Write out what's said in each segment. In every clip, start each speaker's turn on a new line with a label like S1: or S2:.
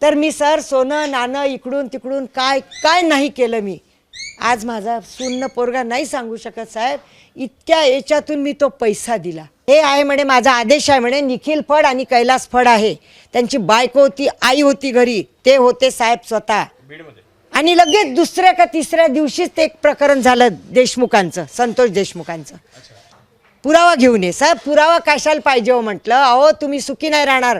S1: तर मी सर सोनं नाणं इकडून तिकडून काय काय नाही केलं मी. आज माझा सुन्न पोरगा नाही सांगू शकत साहेब, इतक्या याच्यातून मी तो पैसा दिला. हे आहे म्हणे माझा आदेश आहे म्हणे, निखिल फड आणि कैलास फड आहे, त्यांची बायको होती, आई होती घरी, ते होते साहेब स्वतः. आणि लगेच दुसऱ्या का तिसऱ्या दिवशीच ते एक प्रकरण झालं देशमुखांचं, संतोष देशमुखांचं. पुरावा घेऊन ये साहेब. पुरावा कशाला पाहिजे हो म्हटलं. अहो तुम्ही सुखी नाही राहणार.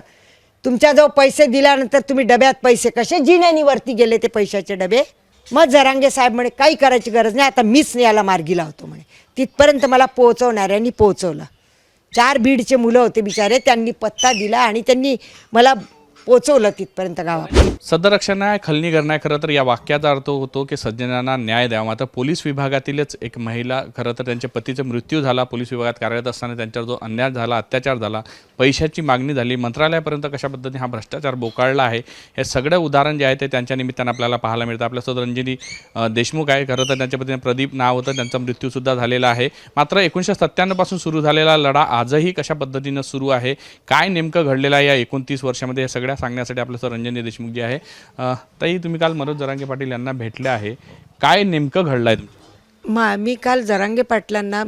S1: तुमच्याजवळ पैसे दिल्यानंतर तुम्ही डब्यात पैसे कसे जिन्यानी वरती गेले ते पैशाचे डबे. मग जरांगे साहेब म्हणे काही करायची गरज नाही, आता मीच याला मार्गी लावतो म्हणे. तिथपर्यंत मला पोहोचवणाऱ्यांनी पोहोचवलं. 4 बीडचे मुलं होते बिचारे, त्यांनी पत्ता दिला आणि त्यांनी मला पोहोचवलं तिथपर्यंत गावात.
S2: सदरक्षण न्याय खलनी करणार. खरं तर या वाक्याचा अर्थ होतो की सज्जनांना न्याय द्यावा. मात्र पोलीस विभागातीलच एक महिला, खरं तर त्यांच्या पतीचा मृत्यू झाला, पोलीस विभागात कार्यरत असताना त्यांच्यावर जो अन्याय झाला, अत्याचार झाला, पैशाची मागणी झाली, मंत्रालयापर्यंत कशा पद्धतीने हा भ्रष्टाचार बोकाळला आहे, हे सगळं उदाहरण जे आहे ते त्यांच्या निमित्तानं आपल्याला पाहायला मिळतं. आपल्यासोबत रंजनी देशमुख आहे. खरं तर त्यांच्या पतीने प्रदीप नाव होतं, त्यांचा मृत्यूसुद्धा झालेला आहे. मात्र 1997 पासून सुरू झालेला लढा आजही कशा पद्धतीनं सुरू आहे, काय नेमकं घडलेलं आहे या 29 वर्षामध्ये, हे सगळ्या सांगण्यासाठी आपल्यासोबत रंजनी देशमुख जी आहे. ताई, तुम्ही काल मनोज जरांगे पाटील यांना भेटले आहे, काय नेमकं घडलं आहे?
S1: मी काल जरांगे पाटलांना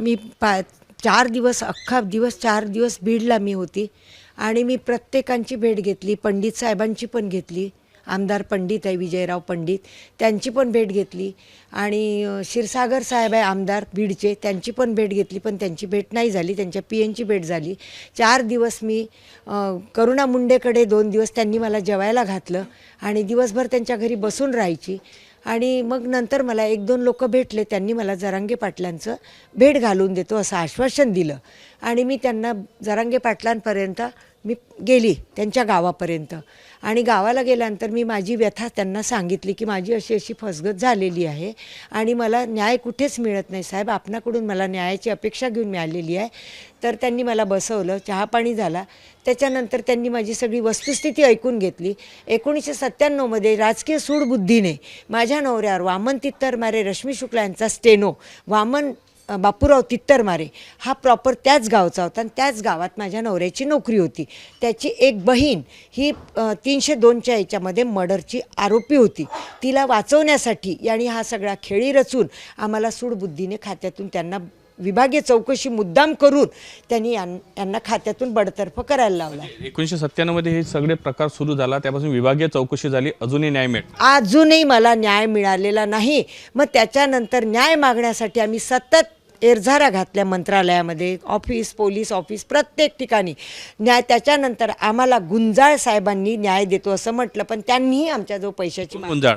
S1: 4 दिवस, अख्खा दिवस 4 दिवस बीडला मी होती आणि मी प्रत्येकांची भेट घेतली. पंडित साहेबांची पण घेतली, आमदार पंडित आहे विजयराव पंडित, त्यांची पण भेट घेतली. आणि क्षीरसागर साहेब आहे आमदार बीडचे, त्यांची पण भेट घेतली, पण त्यांची भेट नाही झाली. त्यांच्या PNची भेट झाली. 4 दिवस मी करुणा मुंडेकडे 2 दिवस त्यांनी मला जेवायला घातलं आणि दिवसभर त्यांच्या घरी बसून राहायची. आणि मग नंतर मला 1-2 लोक भेटले, त्यांनी मला जरांगे पाटलांचं भेट घालून देतो असं आश्वासन दिलं. आणि मी त्यांना जरांगे पाटलांपर्यंत मी गेली, त्यांच्या गावापर्यंत. आणि गावाला गेल्यानंतर मी माझी व्यथा त्यांना सांगितली की माझी अशी अशी फसगत झालेली आहे आणि मला न्याय कुठेच मिळत नाही साहेब, आपणाकडून मला न्यायाची अपेक्षा घेऊन मिळालेली आहे. तर त्यांनी मला बसवलं, चहापाणी झाला. त्याच्यानंतर त्यांनी माझी सगळी वस्तुस्थिती ऐकून घेतली. 1997मध्ये राजकीय सूडबुद्धीने माझ्या नवऱ्यावर वामन तित्तरमारे, रश्मी शुक्ला यांचा स्टेनो, वामन बापूराव तित्तरमारे हा प्रॉपर त्याच गावचा होता आणि त्याच गावात माझ्या नवऱ्याची नोकरी होती. त्याची एक बहीण ही 302च्या याच्यामध्ये मर्डरची आरोपी होती. तिला वाचवण्यासाठी यांनी हा सगळा खेळी रचून आम्हाला सूडबुद्धीने खात्यातून त्यांना विभागीय चौकशी मुद्दाम करून त्यांनी यांना खात्यातून बडतर्फ करायला लावला.
S2: 1997मध्ये हे सगळे प्रकार सुरू झाला, त्यापासून विभागीय चौकशी झाली, अजूनही न्याय मिळत
S1: अजूनही मला न्याय मिळालेला नाही. मग त्याच्यानंतर न्याय मागण्यासाठी आम्ही सतत एरझारा घातल्या मंत्रालयामध्ये, ऑफिस, पोलीस ऑफिस, प्रत्येक ठिकाणी न्याय. त्याच्यानंतर आम्हाला गुंजाळ साहेबांनी न्याय देतो असं म्हटलं, पण त्यांनीही आमच्याजवळ पैशाची
S2: गुंजाळ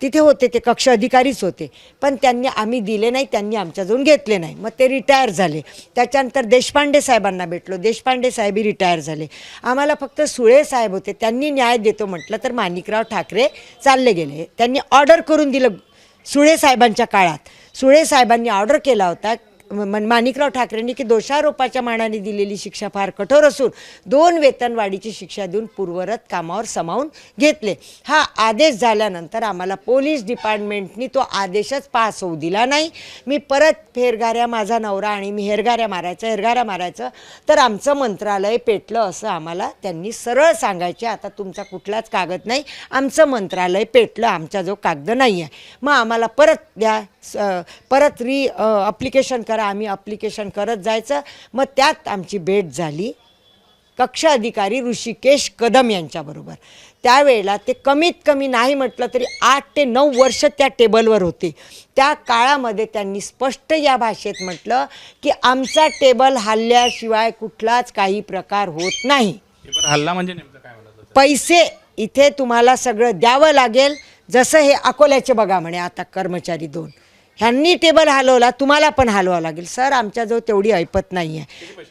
S1: तिथे होते, ते कक्ष अधिकारीच होते, पण त्यांनी आम्ही दिले नाही, त्यांनी आमच्याजवळ घेतले नाही. मग ते रिटायर झाले. त्याच्यानंतर देशपांडे साहेबांना भेटलो, देशपांडे साहेबही रिटायर झाले. आम्हाला फक्त सुळे साहेब होते, त्यांनी न्याय देतो म्हटलं तर माणिकराव ठाकरे चालले गेले. त्यांनी ऑर्डर करून दिलं सुळे साहेबांच्या काळात. सुळे साहेबांनी ऑर्डर केला होता माणिकराव ठाकरेंनी की दोषारोपाच्या मानाने दिलेली शिक्षा फार कठोर असून 2 वेतनवाढीची शिक्षा देऊन पूर्वरत कामावर सामावून घेतले. हा आदेश झाल्यानंतर आम्हाला पोलीस डिपार्टमेंटनी तो आदेशच पास होऊ दिला नाही. मी परत हेरगाऱ्या, माझा नवरा आणि मी हेरगाऱ्या मारायचं तर आमचं मंत्रालय पेटलं असं आम्हाला त्यांनी सरळ सांगायचे. आता तुमचा कुठलाच कागद नाही, आमचं मंत्रालय पेटलं, आमच्याजवळ कागद नाही आहे, मग आम्हाला परत द्या, परत ॲप्लिकेशन करा. आम्ही ॲप्लिकेशन करत जायचं. मग त्यात आमची भेट झाली कक्ष अधिकारी ऋषिकेश कदम यांच्याबरोबर. त्यावेळेला ते कमीत कमी नाही म्हटलं तरी 8 ते 9 वर्ष त्या टेबलवर होते. त्या काळामध्ये त्यांनी स्पष्ट या भाषेत म्हटलं की आमचा टेबल हल्ल्याशिवाय कुठलाच काही प्रकार होत नाही.
S2: हल्ला म्हणजे नेमकं काय म्हणत?
S1: पैसे इथे तुम्हाला सगळं द्यावं लागेल. जसं हे अकोल्याचे बघा म्हणे, आता कर्मचारी 2 ह्यांनी टेबल हलवला, तुम्हाला पण हलवावं लागेल. सर आमच्याजवळ तेवढी ऐपत नाही आहे.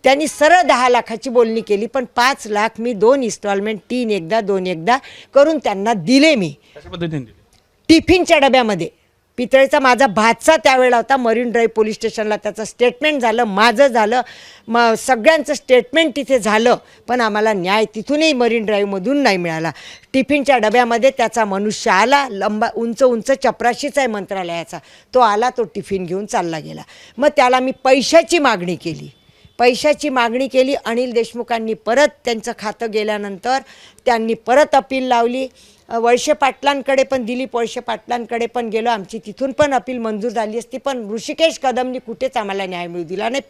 S1: त्यांनी सरळ 10 लाखाची बोलणी केली, पण 5 लाख मी 2 इन्स्टॉलमेंट 3 एकदा 2 एकदा करून त्यांना दिले. मी
S2: कशा पद्धतीने दिले?
S1: टिफिनच्या डब्यामध्ये. पितळेचा माझा भाचा त्यावेळेला होता मरीन ड्राईव्ह पोलीस स्टेशनला, त्याचं स्टेटमेंट झालं, माझं झालं, सगळ्यांचं स्टेटमेंट तिथे झालं, पण आम्हाला न्याय तिथूनही मरीन ड्राईव्हमधून नाही मिळाला. टिफिनच्या डब्यामध्ये त्याचा मनुष्य आला, उंच चपराशीच आहे मंत्रालयाचा, तो आला, तो टिफिन घेऊन चालला गेला. मग त्याला मी पैशाची मागणी केली. पैशाची मागणी केली. अनिल देशमुखांनी परत त्यांचं खातं गेल्यानंतर त्यांनी परत अपील लावली. वळसे पाटलांकडे पण, दिलीप वळसे पाटलांकडे पण गेलो. आमची तिथून पण अपील मंजूर झाली असती, पण ऋषिकेश कदमनी कुठेच आम्हाला न्याय मिळू दिला नाही.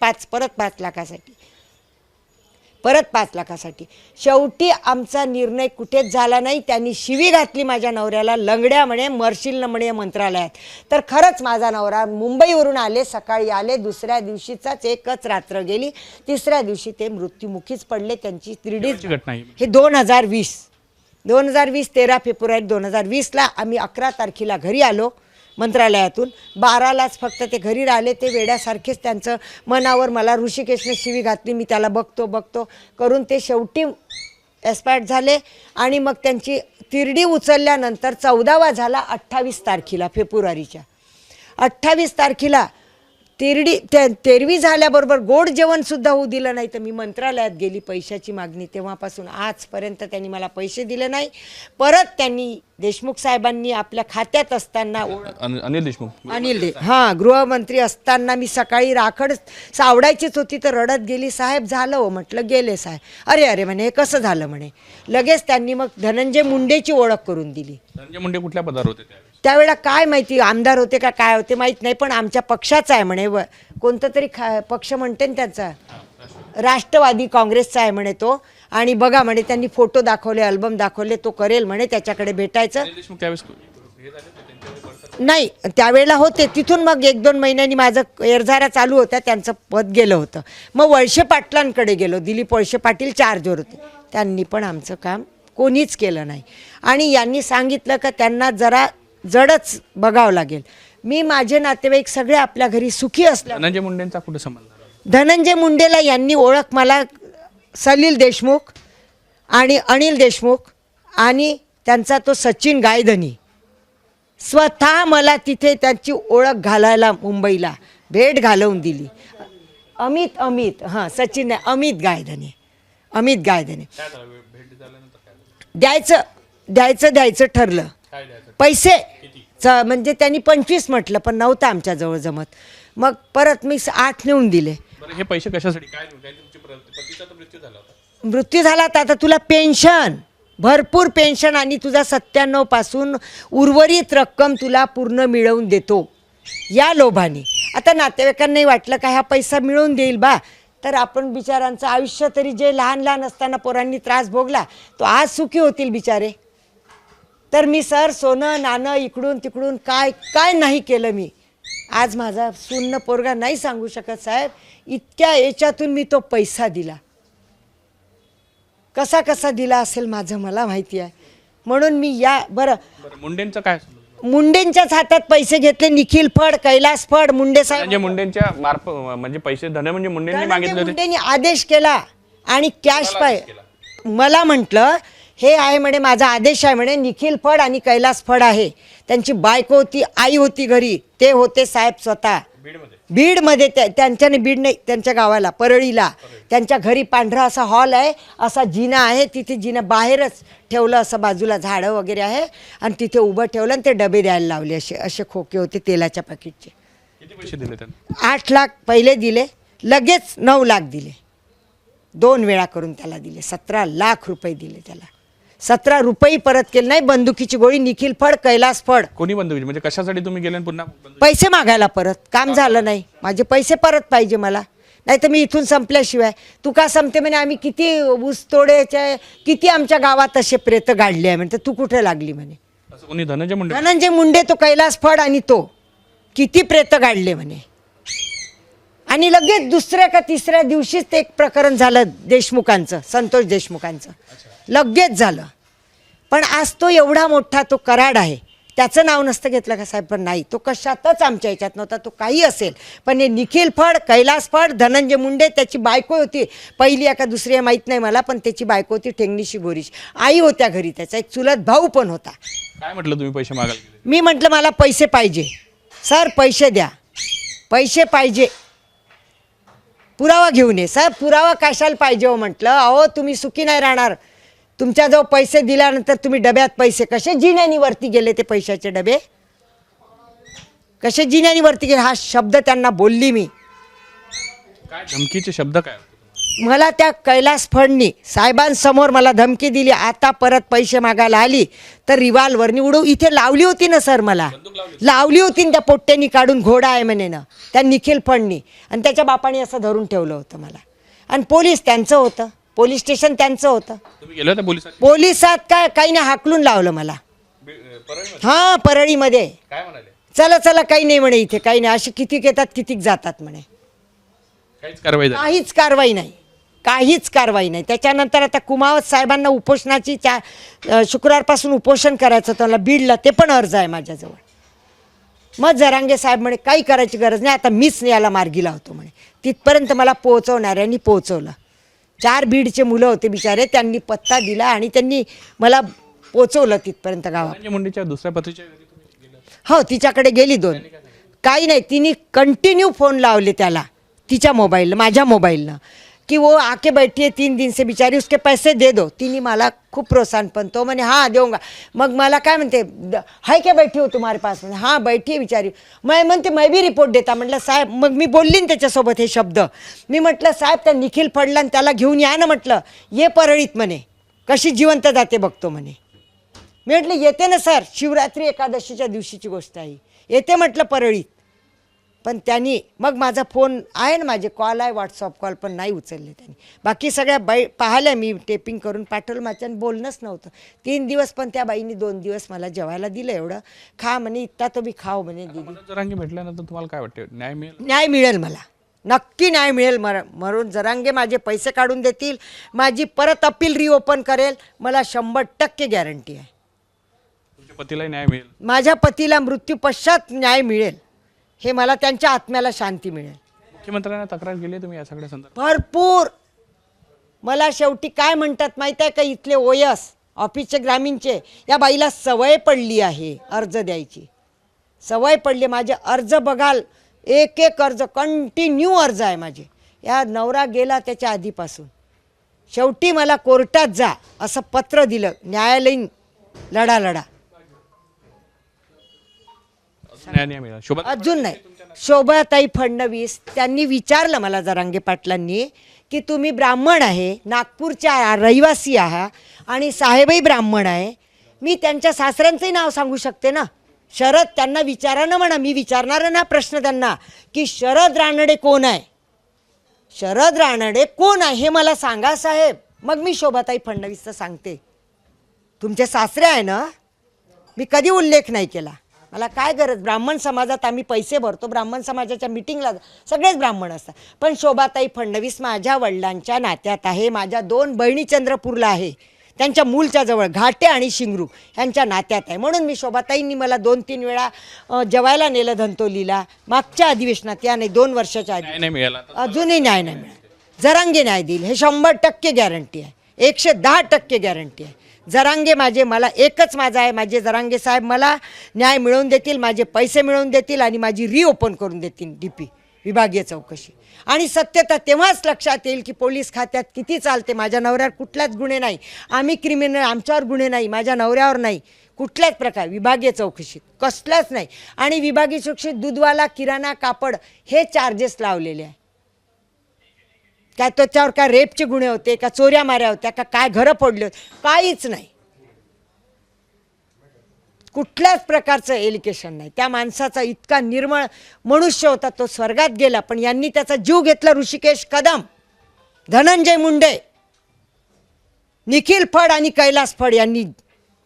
S1: परत 5 लाखासाठी शेवटी आमचा निर्णय कुठेच झाला नाही. त्यांनी शिवी घातली माझ्या नवऱ्याला, लंगड्या म्हणे, मरशील न म्हणे मंत्रालयात. तर खरंच माझा नवरा मुंबईवरून आले, सकाळी आले, दुसऱ्या दिवशीचाच एकच रात्र गेली, तिसऱ्या दिवशी ते मृत्युमुखीच पडले. त्यांची तिरडीच
S2: घटना ही.
S1: हे 2020 13 फेब्रुवारी 2020ला आम्ही 11 तारखेला घरी आलो मंत्रालयातून. 12लाच फक्त ते घरी राहिले. ते वेड्यासारखेच त्यांचं मनावर मला ऋषिकेशने शिवी घातली, मी त्याला बघतो करून ते शेवटी एक्सपायर्ड झाले. आणि मग त्यांची तिरडी उचलल्यानंतर 14वा झाला 28 तारखेला फेब्रुवारीच्या. 28 तारखेला तेरवी झाल्याबरोबर गोड जेवणसुद्धा होऊ दिलं नाही. तर मी मंत्रालयात गेली पैशाची मागणी. तेव्हापासून आजपर्यंत त्यांनी मला पैसे दिले नाही. परत त्यांनी देशमुख साहेबांनी आपल्या खात्यात असताना
S2: अनिल देशमुख
S1: गृहमंत्री असताना मी सकाळी राखड सावडायचीच होती तर रडत गेली, साहेब झालं हो. म्हटलं गेले साहेब. अरे म्हणे हे कसं झालं म्हणे. लगेच त्यांनी मग धनंजय मुंडेची ओळख करून दिली.
S2: धनंजय मुंडे कुठल्या पदावर होते
S1: त्यावेळेला काय माहिती, आमदार होते का काय होते माहीत नाही, पण आमच्या पक्षाचा आहे म्हणे. कोणतं तरी पक्ष म्हणते ना त्याचा, राष्ट्रवादी काँग्रेसचा आहे म्हणे तो. आणि बघा म्हणे त्यांनी फोटो दाखवले, अल्बम दाखवले, तो करेल म्हणे, त्याच्याकडे भेटायचं. नाही त्यावेळेला होते. तिथून मग 1-2 महिन्यांनी माझं एरझारा चालू होता, त्यांचं पद गेलं होतं. मग वळसे पाटलांकडे गेलो. दिलीप वळसे पाटील चार्जवर होते. त्यांनी पण आमचं काम कोणीच केलं नाही. आणि यांनी सांगितलं का त्यांना जरा जडच बघावं लागेल. मी माझे नातेवाईक सगळे आपल्या घरी सुखी असल्या.
S2: धनंजय मुंडेंचा कुठे संबंध?
S1: धनंजय मुंडेला यांनी ओळख मला सलील देशमुख आणि अनिल देशमुख आणि त्यांचा तो सचिन गायधनी स्वतः मला तिथे त्यांची ओळख घालायला मुंबईला भेट घालवून दिली. सचिन नाही, अमित गायधनी द्यायचं ठरलं. पैसे म्हणजे त्यांनी 25 म्हटलं, पण नव्हतं आमच्याजवळ जमत. मग परत मी 8 नेऊन दिले.
S2: हे पैसे कशासाठी? काय
S1: मृत्यू झाला तर आता तुला पेन्शन, भरपूर पेन्शन, आणि तुझा 97 पासून उर्वरित रक्कम तुला पूर्ण मिळवून देतो या लोभाने. आता नातेवाईकांनाही वाटलं का हा पैसा मिळवून देईल बा, तर आपण बिचारांचं आयुष्य तरी जे लहान असताना पोरांनी त्रास भोगला तो आज सुखी होतील बिचारे. तर मी सोनं नाणं इकडून तिकडून काय नाही केलं मी. आज माझा सुन्न पोरगा नाही सांगू शकत साहेब, इतक्या याच्यातून मी तो पैसा दिला. कसा दिला असेल माझं मला माहिती आहे. म्हणून मी
S2: मुंडेंचं काय?
S1: मुंडेंच्याच हातात पैसे घेतले. निखिल फड, कैलास फड, मुंडे साहेब.
S2: मुंडेंच्या म्हणजे पैसे धनंजय मुंडेंनी मागितले होते.
S1: मुंडेंनी आदेश केला आणि कॅश मला म्हटलं हे आहे म्हणे, माझा आदेश आहे म्हणे. निखिल फड आणि कैलास फड आहे, त्यांची बायको होती, आई होती घरी. ते होते साहेब स्वतः बीडमध्ये. त्यांच्याने बीड नाही, त्यांच्या गावाला परळीला. त्यांच्या घरी पांढरा असा हॉल आहे, असा जिना आहे. तिथे जिना बाहेरच ठेवलं, असं बाजूला झाडं वगैरे आहे, आणि तिथे उभं ठेवलं आणि ते डबे द्यायला लावले. असे खोके होते तेलाच्या पॅकेटचे.
S2: किती पैसे दिले त्यांना?
S1: 8 लाख पहिले दिले, लगेच 9 लाख दिले. 2 वेळा करून त्याला दिले. 17 लाख रुपये दिले त्याला. 17 रुपये परत केले नाही. बंदुकीची गोळी. निखिल फड, कैलास फड.
S2: कोणी बंदुकीची? म्हणजे कशासाठी तुम्ही गेले पुन्हा?
S1: पैसे मागायला. परत काम झालं नाही, माझे पैसे परत पाहिजे मला, नाही तर मी इथून संपल्याशिवाय. तू का संपते म्हणे, आम्ही किती ऊसतोड्याचे किती आमच्या गावात असे प्रेत गाडले आहे म्हणते. तू कुठे लागली म्हणे.
S2: असं कोणी?
S1: धनंजय मुंडे, तो कैलास फड आणि तो किती प्रेत गाडले म्हणे. आणि लगेच दुसऱ्या का तिसऱ्या दिवशीच ते एक प्रकरण झालं देशमुखांचं, संतोष देशमुखांचं. लगेच झालं. पण आज तो एवढा मोठा तो कराड आहे, त्याचं नाव नसतं घेतलं का साहेब? पण नाही, तो कशातच आमच्या ह्याच्यात नव्हता. तो काही असेल, पण हे निखिल फड, कैलास फड, धनंजय मुंडे, त्याची बायको होती पहिली का दुसरी माहीत नाही मला, पण त्याची बायको होती ठेंगणीशी गोरीची. आई होत्या घरी, त्याचा एक चुलत भाऊ पण होता.
S2: काय म्हटलं तुम्ही पैसे मागायला गेले?
S1: मी म्हटलं मला पैसे पाहिजे सर, पैसे द्या, पैसे पाहिजे, पुरावा घेऊन ये. साहेब पुरावा कशाला पाहिजे हो म्हटलं. अहो तुम्ही सुखी नाही राहणार. तुमच्याजवळ पैसे दिल्यानंतर तुम्ही डब्यात पैसे कसे जिन्यानी वरती गेले, ते पैशाचे डबे कसे जिन्यानी वरती गेले, हा शब्द त्यांना बोलली मी.
S2: काय धमकीचे शब्द काय होते?
S1: मला त्या कैलास फडणी साहेबांसमोर मला धमकी दिली, आता परत पैसे मागायला आली तर रिव्हॉल्वरनी उडू. इथे लावली होती ना सर, मला लावली होती ना त्या पोट्ट्यानी काढून, घोडा आहे म्हणे ना त्या निखिल फडणी, आणि त्याच्या बापाने असं धरून ठेवलं होतं मला. आणि पोलीस त्यांचं होतं, पोलीस स्टेशन त्यांचं होतं.
S2: तुम्ही गेले होते पोलिसात?
S1: पोलिसात काय काही नाही, हाकलून लावलं मला. हां, परळीमध्ये.
S2: काय म्हणाले?
S1: चला चला, काही नाही म्हणे इथे, काही नाही, असे कितीक येतात कितीक जातात म्हणे.
S2: काहीच कारवाई झाली?
S1: काहीच कारवाई नाही, काहीच कारवाई नाही. त्याच्यानंतर आता कुमावत साहेबांना उपोषणाची शुक्रवारपासून उपोषण करायचं होतं मला बीडला, ते पण अर्ज आहे माझ्याजवळ. मग जरांगे साहेब म्हणे काही करायची गरज नाही, आता मीच याला मार्गी लावतो म्हणे. तिथपर्यंत मला पोहोचवणाऱ्यांनी पोहोचवलं. 4 बीडचे मुलं होते बिचारे, त्यांनी पत्ता दिला आणि त्यांनी मला पोहोचवलं तिथपर्यंत गावात.
S2: धनंजय मुंडेच्या दुसऱ्या पत्नीच्या घरी तुम्ही गेले होते?
S1: हो, तिच्याकडे गेली 2. काही नाही, तिने कंटिन्यू फोन लावले त्याला, तिच्या मोबाईलनं, माझ्या मोबाईलनं, कि वो आके बैठी है 3 दिन से बिचारी, उसके पैसे दे दो. तिने मला खूप प्रोत्साहन, पण तो म्हणे हाँ देऊंगा. मग मला काय म्हणते, है क्या बैठी हो तुम्हारे पास? म्हणे हाँ बैठी है बिचारी. म्हणते मैं भी रिपोर्ट देता. म्हटलं साहेब, मग मी बोलली ना त्याच्यासोबत हे शब्द, मी म्हटलं साहेब त्या निखिल फडला त्याला घेऊन या ना, म्हटलं ये परळीत म्हणे, कशी जिवंत जाते बघतो म्हणे. मी म्हटलं येते ना सर, शिवरात्री एकादशीच्या दिवशीची गोष्ट आहे, येते म्हटलं परळीत. पण त्यांनी मग माझा फोन आहे ना, माझे कॉल आहे, व्हॉट्सअप कॉल, पण नाही उचलले त्यांनी. बाकी सगळ्या पाहिल्या मी, टेपिंग करून पाठवलं, माझ्यानं बोलणंच नव्हतं 3 दिवस. पण त्या बाईंनी 2 दिवस मला जेवायला दिलं, एवढं खा म्हणे, इतका तो बी खाव म्हणे. दिदी,
S2: मनोज जरांगे भेटल्यानंतर तुम्हाला काय वाटते, न्याय मिळेल?
S1: न्याय मिळेल, मला नक्की न्याय मिळेल. म्हणून जरांगे माझे पैसे काढून देतील, माझी परत अपील रिओपन करेल, मला 100% गॅरंटी आहे.
S2: तुमच्या पतीला न्याय मिळेल?
S1: माझ्या पतीला मृत्यू पश्चात न्याय मिळेल, हे मला त्यांच्या आत्म्याला शांती मिळेल.
S2: मुख्यमंत्र्यांना तक्रार केली तुम्ही या सगळ्या संदर्भात?
S1: भरपूर. मला शेवटी काय म्हणतात माहीत आहे का, इथले ओयस ऑफिसचे ग्रामीणचे, या बाईला सवय पडली आहे अर्ज द्यायची, सवय पडली. माझे अर्ज बघाल, एक एक अर्ज कंटिन्यू अर्ज आहे माझे. या नवरा गेला त्याच्या आधीपासून. शेवटी मला कोर्टात जा असं पत्र दिलं, न्यायालयीन लढा.
S2: न्याय नाही मिळाला? शोभा
S1: अजून नाही. शोभाताई फडणवीस त्यांनी विचारलं मला, जरांगे पाटलांनी, की तुम्ही ब्राह्मण आहे, नागपूरच्या रहिवासी आहात आणि साहेबही ब्राह्मण आहे. मी त्यांच्या सासऱ्यांचंही नाव सांगू शकते ना. शरद, त्यांना विचारा ना म्हणा, मी विचारणार ना प्रश्न त्यांना, की शरद रानडे कोण आहे, शरद रानडे कोण आहे हे मला सांगा साहेब. मग मी शोभाताई फडणवीसचं सांगते. तुमचे सासरे आहे ना, मी कधी उल्लेख नाही केला. मला काय गरज, ब्राह्मण समाजात आम्ही पैसे भरतो, ब्राह्मण समाजाच्या मिटिंगला सगळेच ब्राह्मण असतात. पण शोभाताई फडणवीस माझ्या वडिलांच्या नात्यात आहे, माझ्या 2 बहिणी चंद्रपूरला आहे, त्यांच्या मूलच्या जवळ घाटे आणि शिंगरू यांच्या नात्यात आहे. म्हणून मी शोभाताईंनी मला 2-3 वेळा जेवायला नेलं धंतोलीला, मागच्या अधिवेशनात, या नाही 2 वर्षाच्या आधी.
S2: न्याय नाही मिळाला?
S1: अजूनही न्याय नाही मिळाला. जरांगे न्याय देईल, हे 100% गॅरंटी आहे, 110% गॅरंटी आहे. जरांगे मला एकच माझा आहे, माझे जरांगे साहेब मला न्याय मिळवून देतील, माझे पैसे मिळवून देतील आणि माझी रिओपन करून देतील DP विभागीय चौकशी. आणि सत्यता तेव्हाच लक्षात येईल की पोलीस खात्यात किती चालते. माझ्या नवऱ्यावर कुठलाच गुन्हे नाही, आम्ही क्रिमिनल, आमच्यावर गुन्हे नाही, माझ्या नवऱ्यावर नाही कुठल्याच प्रकार, विभागीय चौकशीत कसलाच नाही. आणि विभागीय चौकशीत दूधवाला, किराणा, कापड हे चार्जेस लावलेले आहे. काय त्याच्यावर काय रेपचे गुन्हे होते का, चोऱ्या माऱ्या होत्या का, काय घरं फोडले होते, काहीच नाही, कुठल्याच प्रकारचं एलिगेशन नाही. त्या माणसाचा इतका निर्मळ मनुष्य होता, तो स्वर्गात गेला, पण यांनी त्याचा जीव घेतला. ऋषिकेश कदम, धनंजय मुंडे, निखिल फड आणि कैलास फड यांनी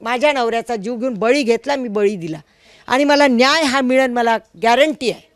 S1: माझ्या नवऱ्याचा जीव घेऊन बळी घेतला, मी बळी दिला. आणि मला न्याय हा मिळेल, मला गॅरंटी आहे.